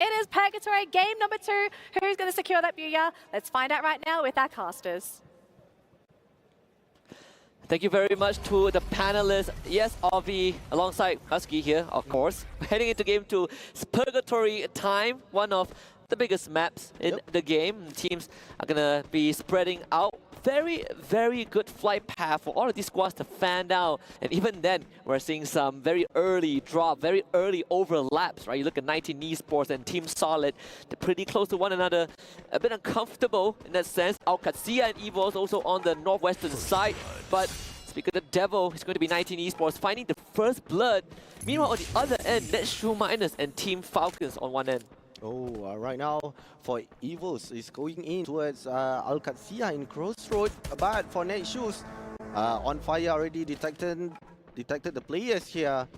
It is Purgatory, game number 2. Who's going to secure that booyah? Let's find out right now with our casters. Thank you very much to the panelists. Yes, Avi, alongside Husky here, of course. Heading into game 2, it's Purgatory time, one of the biggest maps in the game. Teams are going to be spreading out. Very, very good flight path for all of these squads to fan out. And even then, we're seeing some very early drop, very early overlaps, right? You look at 19 Esports and Team Solid, they're pretty close to one another. A bit uncomfortable in that sense. Alcazia and Evo is also on the northwestern side. But speaking of the devil, it's going to be 19 Esports finding the first blood. Meanwhile, on the other end, Netshoe Miners and Team Falcons on one end. Oh, right now for Evos is going in towards Alcazia in Crossroad, but for Netshoes, on fire already detected the players here.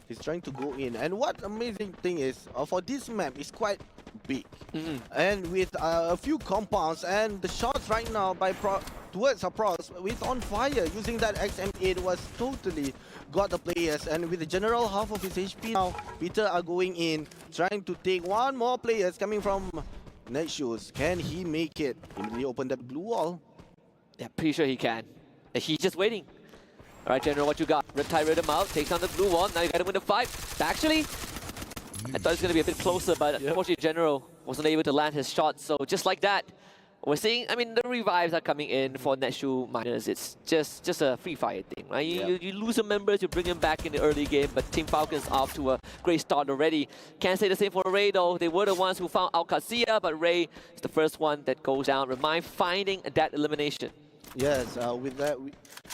He's trying to go in, and what amazing thing is for this map is quite big, and with a few compounds and the shots right now by towards Pros with on fire using that XM8 was totally got the players, and with the general half of his HP now, Peter are going in trying to take one more players coming from Netshoes. Can he make it? Immediately open that blue wall. Yeah, pretty sure he can. He's just waiting. All right, General, what you got? Riptide read him out, takes on the blue wall. Now you got to win the fight. Actually, I thought it was going to be a bit closer, but unfortunately, General wasn't able to land his shot. So just like that, we're seeing, I mean, the revives are coming in for Netshoe Miners. It's just a free fire thing, right? You lose some members, you bring them back in the early game, but Team Falcons off to a great start already. Can't say the same for Ray, though. They were the ones who found Alcazia, but Ray is the first one that goes down. Remind finding that elimination. Yes, with that,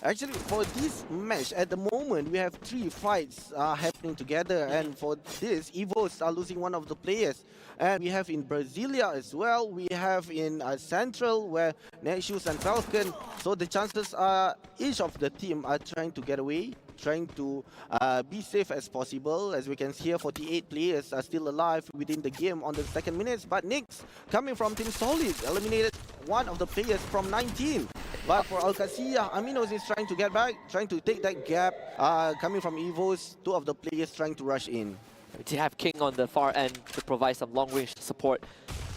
actually for this match at the moment we have 3 fights happening together, and for this Evos are losing one of the players, and we have in Brasilia as well. We have in Central where Netshoes and Falcon. So the chances are each of the team are trying to get away, trying to be safe as possible. As we can see here, 48 players are still alive within the game on the second minutes. But Nyx, coming from Team Solid, eliminated one of the players from 19. But for Alcazia, Aminos is trying to get back, trying to take that gap. Coming from Evos, 2 of the players trying to rush in. To have King on the far end to provide some long-range support.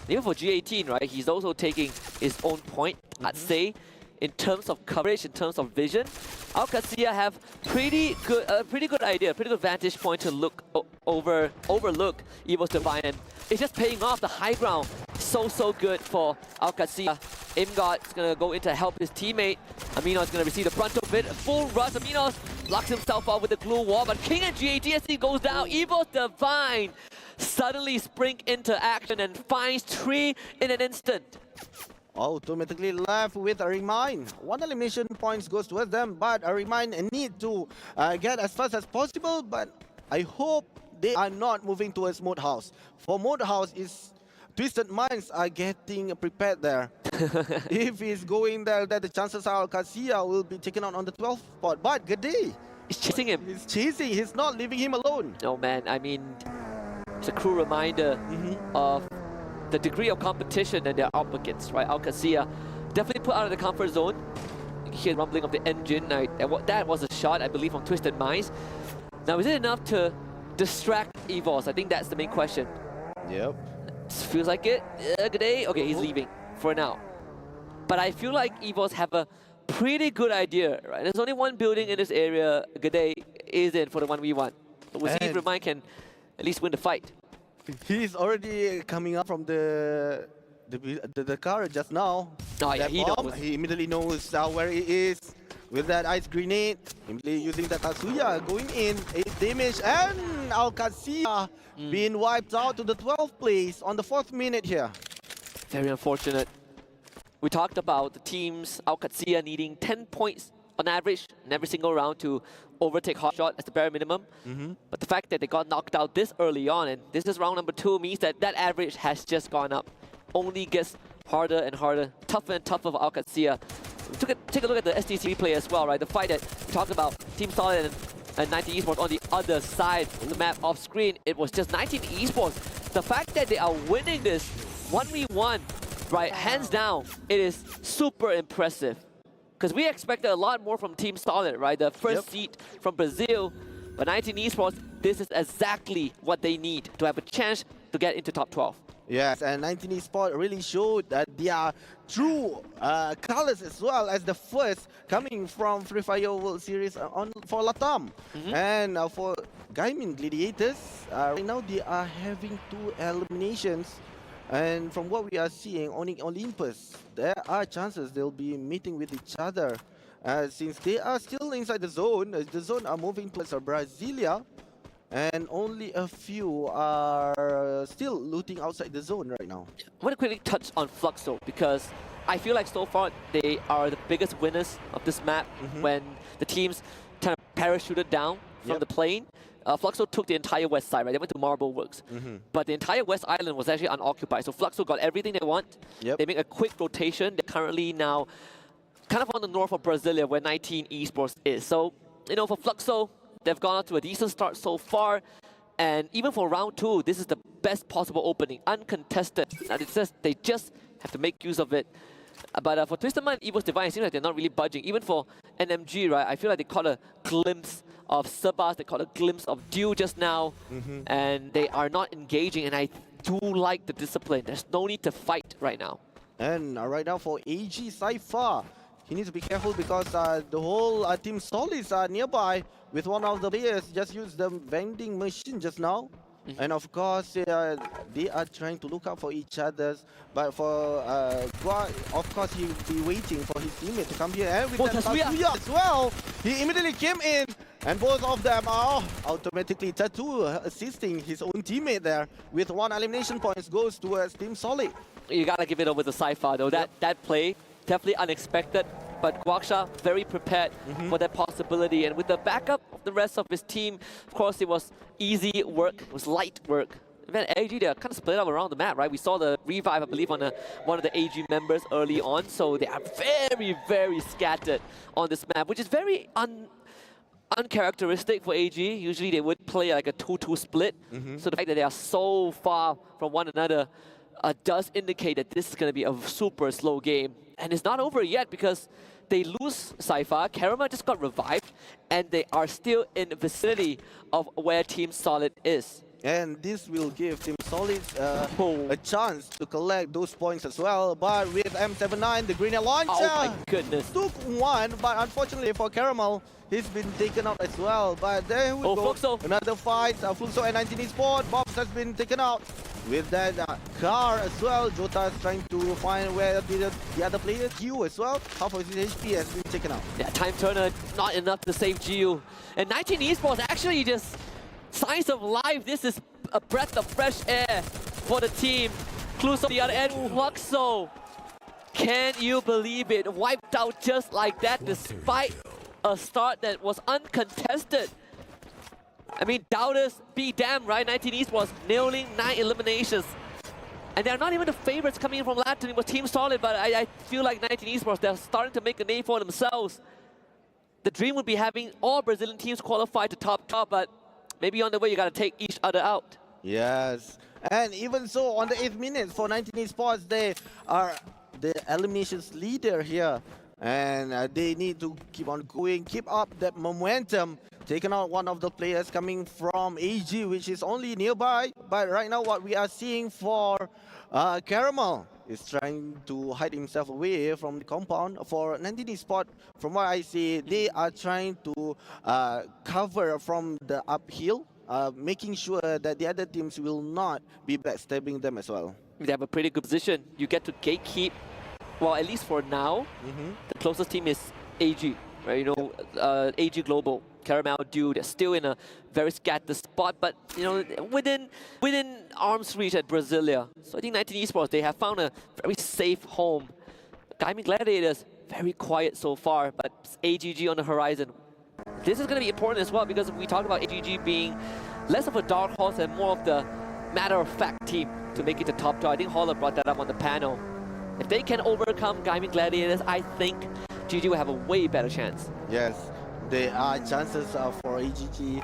Even for G18, right, he's also taking his own point, I'd say, in terms of coverage, in terms of vision. Alcazia have pretty good idea, pretty good vantage point to look overlook Evo's Divine, and it's just paying off. The high ground, so good for Alcazia. Imgod is gonna go in to help his teammate. Amino is gonna receive the brunt of it. Full rush. Amino locks himself out with the glue wall, but King and G18 as he goes down. Evo's Divine suddenly spring into action and finds 3 in an instant. Automatically left with a Remind. 1 elimination points goes towards them, but a Remind need to get as fast as possible, but I hope they are not moving towards Mode House. For Mode House, is Twisted Minds are getting prepared there. If he's going there, then the chances are Alcazia will be taken out on the 12th spot. But Gade, he's chasing him. He's chasing, he's not leaving him alone. No, man, I mean, it's a cruel reminder of the degree of competition that they're up against, right? Alcazia definitely put out of the comfort zone. You can hear the rumbling of the engine. That was a shot, I believe, from Twisted Minds. Now, is it enough to distract Evos? I think that's the main question. Yep. Feels like it. Good day. Okay, he's leaving for now. But I feel like Evos have a pretty good idea, right? There's only one building in this area Gade is in for the 1v1. But we'll see if Remind can at least win the fight. He's already coming up from the car just now. Oh yeah, he immediately knows where he is with that ice grenade. Immediately using that Tatsuya, going in, 8 damage, and Alcazia being wiped out to the 12th place on the 4th minute here. Very unfortunate. We talked about the teams, Alcazia needing 10 points on average in every single round to overtake Hotshot as the bare minimum. But the fact that they got knocked out this early on, and this is round number 2, means that that average has just gone up. Only gets harder and harder, tougher and tougher for Alcazia. Take a look at the STC play as well, right? The fight that we talked about, Team Solid and 19 Esports on the other side of the map off screen, it was just 19 Esports. The fact that they are winning this 1v1, right, hands down, it is super impressive. Because we expected a lot more from Team Solid, right? The first seed from Brazil, but 19 Esports, this is exactly what they need to have a chance to get into top 12. Yes, and 19 Esports really showed that they are true colors as well as the first coming from Free Fire World Series for Latam. And for Gaimin Gladiators, right now they are having 2 eliminations. And from what we are seeing on Olympus, there are chances they'll be meeting with each other. Since they are still inside the zone are moving towards Brasilia. And only a few are still looting outside the zone right now. I want to quickly touch on Fluxo because I feel like so far they are the biggest winners of this map when the teams kind of parachuted down from the plane. Fluxo took the entire west side, right? They went to Marble Works. But the entire west island was actually unoccupied. So Fluxo got everything they want. They make a quick rotation. They're currently now kind of on the north of Brasilia where 19 Esports is. So, you know, for Fluxo, they've gone out to a decent start so far, and even for round 2, this is the best possible opening, uncontested. Now it says they just have to make use of it. But for Twisted Mind and Evo's Divine, it seems like they're not really budging. Even for NMG, right, I feel like they caught a glimpse of Sebas, they caught a glimpse of Dew just now, and they are not engaging, and I do like the discipline. There's no need to fight right now. And right now for AG Cypher, he needs to be careful because the whole Team Solids are nearby. With one of the players just used the vending machine just now. And of course, they are trying to look out for each other. But for Guar, of course, he will be waiting for his teammate to come here. And with that Tatsuya as well, he immediately came in. And both of them are automatically Tattoo assisting his own teammate there. With 1 elimination points goes towards Team Solid. You gotta give it over to Cypher though. That play, definitely unexpected. But Guaksha very prepared for that possibility. And with the backup of the rest of his team, of course, it was easy work. It was light work. Even AG, they're kind of split up around the map, right? We saw the revive, I believe, on one of the AG members early on. So they are very, very scattered on this map, which is very uncharacteristic for AG. Usually they would play like a 2-2 split. So the fact that they are so far from one another does indicate that this is going to be a super slow game. And it's not over yet because they lose Cypher. Karama just got revived, and they are still in the vicinity of where Team Solid is. And this will give Team Solid a chance to collect those points as well. But with M79, the Green Launcher, oh my goodness, took 1, but unfortunately for Caramel, he's been taken out as well. But there we go. Fluxo. Another fight. Fluxo and 19 Esports. Bobs has been taken out. With that car as well, Jota is trying to find where the other player, Gyu as well, half of his HP has been taken out. Yeah, Time Turner, not enough to save Gyu. And 19 Esports actually just signs of life. This is a breath of fresh air for the team. Clues on the other end, Fluxo. Can you believe it? Wiped out just like that despite a start that was uncontested. I mean, doubters be damned, right? 19 Esports nailing 9 eliminations. And they're not even the favorites coming in from Latin. It was Team Solid, but I feel like 19 Esports, they're starting to make a name for themselves. The dream would be having all Brazilian teams qualify to top, but maybe on the way you gotta take each other out. Yes, and even so, on the 8th minute for 19 Esports, they are the eliminations leader here. And they need to keep on going, keep up that momentum. Taken out one of the players coming from AG, which is only nearby. But right now, what we are seeing for Caramel is trying to hide himself away from the compound. For 19 Esports, from what I see, they are trying to cover from the uphill, making sure that the other teams will not be backstabbing them as well. They have a pretty good position. You get to gatekeep. Well, at least for now, the closest team is AG, right? You know, AG Global, Caramel, Dew, they're still in a very scattered spot, but you know, within arm's reach at Brasilia. So I think 19 Esports, they have found a very safe home. Gaimin Gladiators, very quiet so far, but AGG on the horizon. This is going to be important as well because we talk about AGG being less of a dark horse and more of the matter-of-fact team to make it to top 2. I think Holler brought that up on the panel. If they can overcome Gaimin Gladiators, I think GG will have a way better chance. Yes, there are chances for AGG.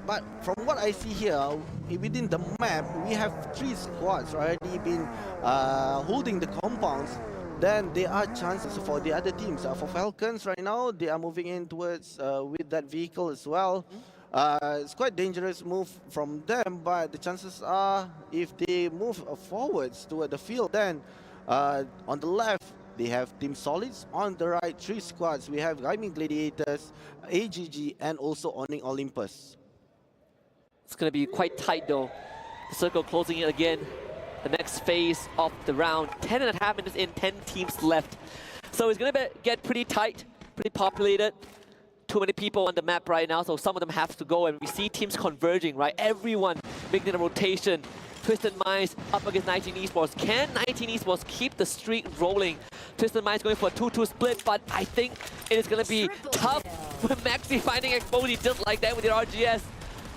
But from what I see here, within the map, we have 3 squads already been holding the compounds. Then there are chances for the other teams. For Falcons right now, they are moving in towards with that vehicle as well. It's quite dangerous move from them, but the chances are if they move forwards toward the field, then on the left, they have Team Solids. On the right, 3 squads. We have Gaming Gladiators, AGG, and also Owning Olympus. It's going to be quite tight though. The circle closing in again. The next phase of the round. 10.5 minutes in, 10 teams left. So it's going to get pretty tight, pretty populated. Too many people on the map right now, so some of them have to go. And we see teams converging, right? Everyone making a rotation. Twisted Minds up against 19 Esports. Can 19 Esports keep the streak rolling? Twisted Minds going for a 2-2 split, but I think it is going to be tough with Maxi finding Exposy just like that with their RGS.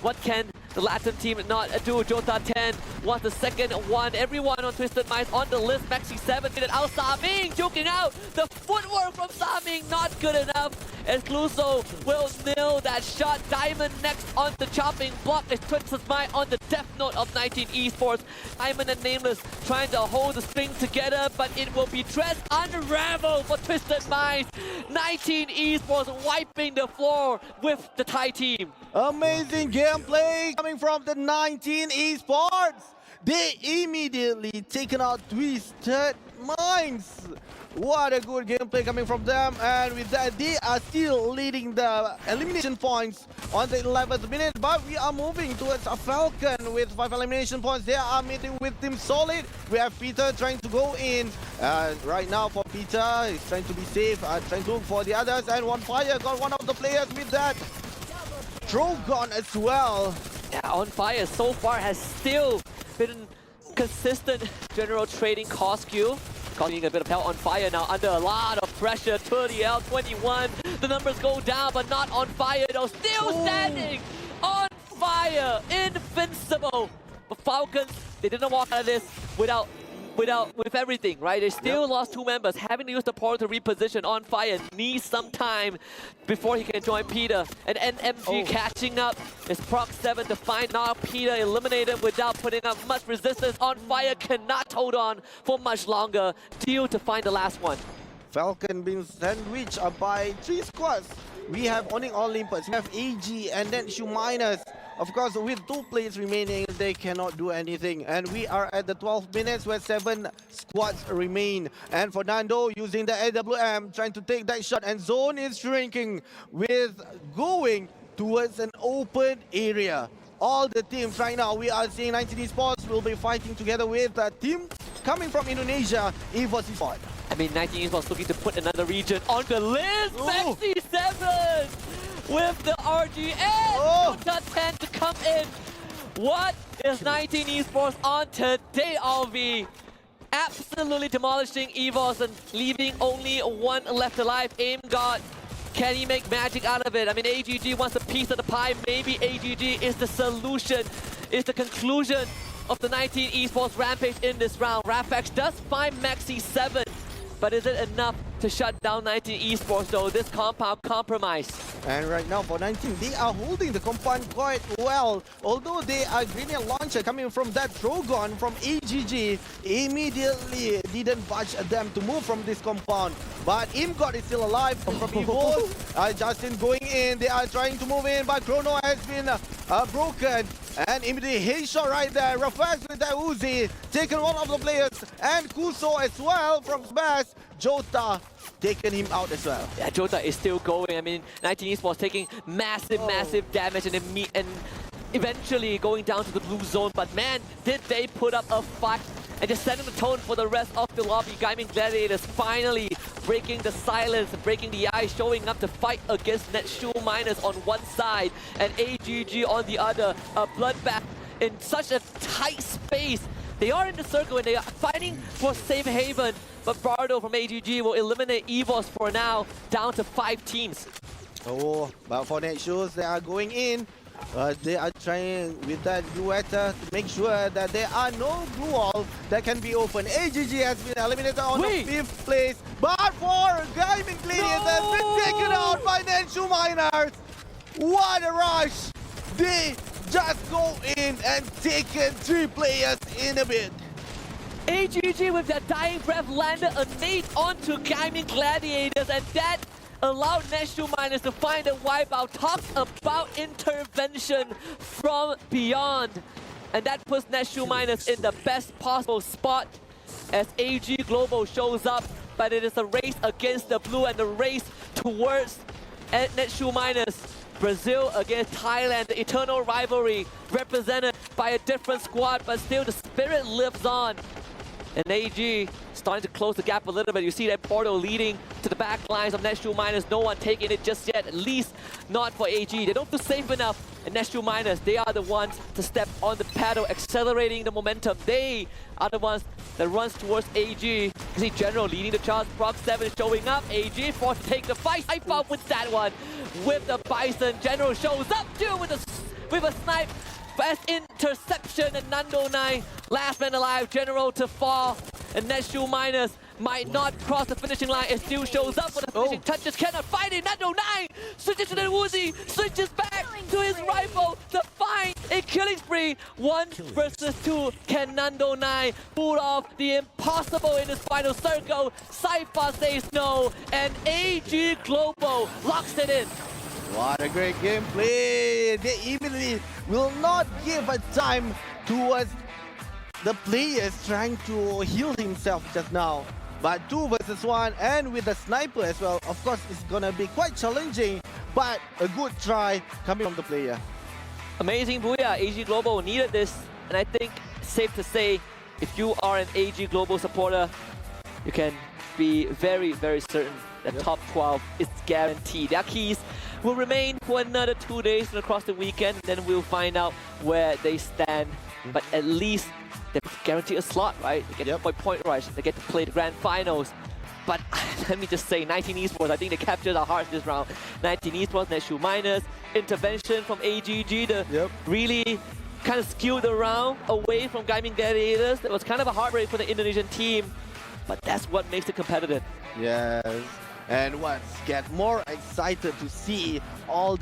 What can the Latin team not do? Jota 10 wants the second one. Everyone on Twisted Minds on the list. Maxi 7 minute out. Saming joking out. The footwork from Saming not good enough. Excluso will nail that shot. Diamond next on the chopping block. It's Twisted Minds on the death note of 19 Esports. Diamond and Nameless trying to hold the string together, but it will be dressed unravel for Twisted Minds. 19 Esports wiping the floor with the Thai team. Amazing gameplay coming from the 19 Esports. They immediately taken out Twisted Minds. What a good gameplay coming from them, and with that they are still leading the elimination points on the 11th minute, but we are moving towards a Falcon with 5 elimination points. They are meeting with Team Solid. We have Peter trying to go in. Right now for Peter, he's trying to be safe, trying to look for the others, and OneFire got one of the players with that Drogon as well. Yeah, OneFire so far has still been consistent general trading cost queue. Causing a bit of hell. OneFire now under a lot of pressure. 30L, 21. The numbers go down, but not OneFire though. Still standing. OneFire, invincible. But Falcons, they didn't walk out of this with everything, right? They still lost 2 members, having to use the portal to reposition. OneFire needs some time before he can join Peter. And NMG catching up. It's Proc 7 to find now Peter eliminated without putting up much resistance. OneFire cannot hold on for much longer. Deal to find the last one. Falcon being sandwiched by 3 squads. We have Owning Olympus, we have AG, and then Shuminers. Of course, with 2 players remaining, they cannot do anything. And we are at the 12 minutes where 7 squads remain. And Fernando using the AWM, trying to take that shot, and Zone is shrinking with going towards an open area. All the teams right now, we are seeing 19 Esports will be fighting together with a team coming from Indonesia, EVOS Esports. I mean, 19 Esports looking to put another region on the list. Maxi 7 with the RGS. Jota 10 to come in. What is 19 Esports on today, Alvi? Absolutely demolishing EVOS and leaving only 1 left alive. Aim God. Can he make magic out of it? I mean, AGG wants a piece of the pie. Maybe AGG is the solution, is the conclusion of the 19 Esports rampage in this round. Rafax does find Maxi 7, but is it enough to shut down 19 Esports though? This compound compromised. And right now for 19, they are holding the compound quite well. Although they are grenade launcher coming from that Drogon from AGG, immediately didn't budge them to move from this compound. But Imgod is still alive from EVOS. Justin going in, they are trying to move in, but Chrono has been broken. And immediately headshot right there. Rafax with that Uzi, taken one of the players, and Kuso as well from Smash. Jota taken him out as well. Yeah, Jota is still going. I mean, 19 Esports taking massive damage and eventually going down to the blue zone. But man, did they put up a fight and just setting the tone for the rest of the lobby. Gaming Gladiators finally breaking the silence, breaking the ice, showing up to fight against Shuminers on one side and AGG on the other. A bloodbath in such a tight space. They are in the circle and they are fighting for safe haven, but Bardo from AGG will eliminate EVOS for now, down to 5 teams. Oh, but for next shows, they are going in. They are trying with that Duetta to make sure that there are no blue wall that can be open. AGG has been eliminated on the 5th place, but for Gaming Gladiators has been taken out by Shuminers. What a rush! They just go in and taken 3 players in a bit. AGG with that dying breath landed a nade onto Gaming Gladiators, and that allowed Neshu Miners to find a wipeout. Talks about intervention from beyond. And that puts Neshu Miners in the best possible spot as AG Global shows up. But it is a race against the blue and the race towards Neshu Miners. Brazil against Thailand, the eternal rivalry represented by a different squad, but still the spirit lives on. And AG starting to close the gap a little bit. You see that portal leading to the back lines of Neshu Miners. No one taking it just yet, at least not for AG. They don't feel safe enough. And Neshu Miners, they are the ones to step on the paddle, accelerating the momentum. They are the ones that runs towards AG. You see General leading the charge. Proc 7 showing up. AG forced to take the fight. I fought with that one. With the Bison, General shows up too with a snipe. Fast interception and Nando 9, last man alive, General to fall. And Neshu Miners might not cross the finishing line. It still shows up with the finishing touches, cannot fight it. Nando 9 switches to the Uzi, switches back to his rifle to find a killing spree. 1 versus 2. Can Nando 9 pull off the impossible in his final circle? Cypher says no, and AG Global locks it in. What a great gameplay! They immediately will not give a time towards the players trying to heal himself just now. But 2 versus 1 and with the sniper as well, of course it's gonna be quite challenging, but a good try coming from the player. Amazing booyah, AG Global needed this, and I think it's safe to say if you are an AG Global supporter, you can be very, very certain that top 12 is guaranteed. Their keys will remain for another 2 days and across the weekend. Then we'll find out where they stand. But at least they guarantee a slot, right? They get point rush. They get to play the grand finals. But let me just say, 19 Esports, I think they captured our hearts this round. 19 Esports, Neshu Miners, intervention from AGG to really kind of skew the round away from Gaming Gladiators. That was kind of a heartbreak for the Indonesian team. But that's what makes it competitive. Yes. And what's get more excited to see all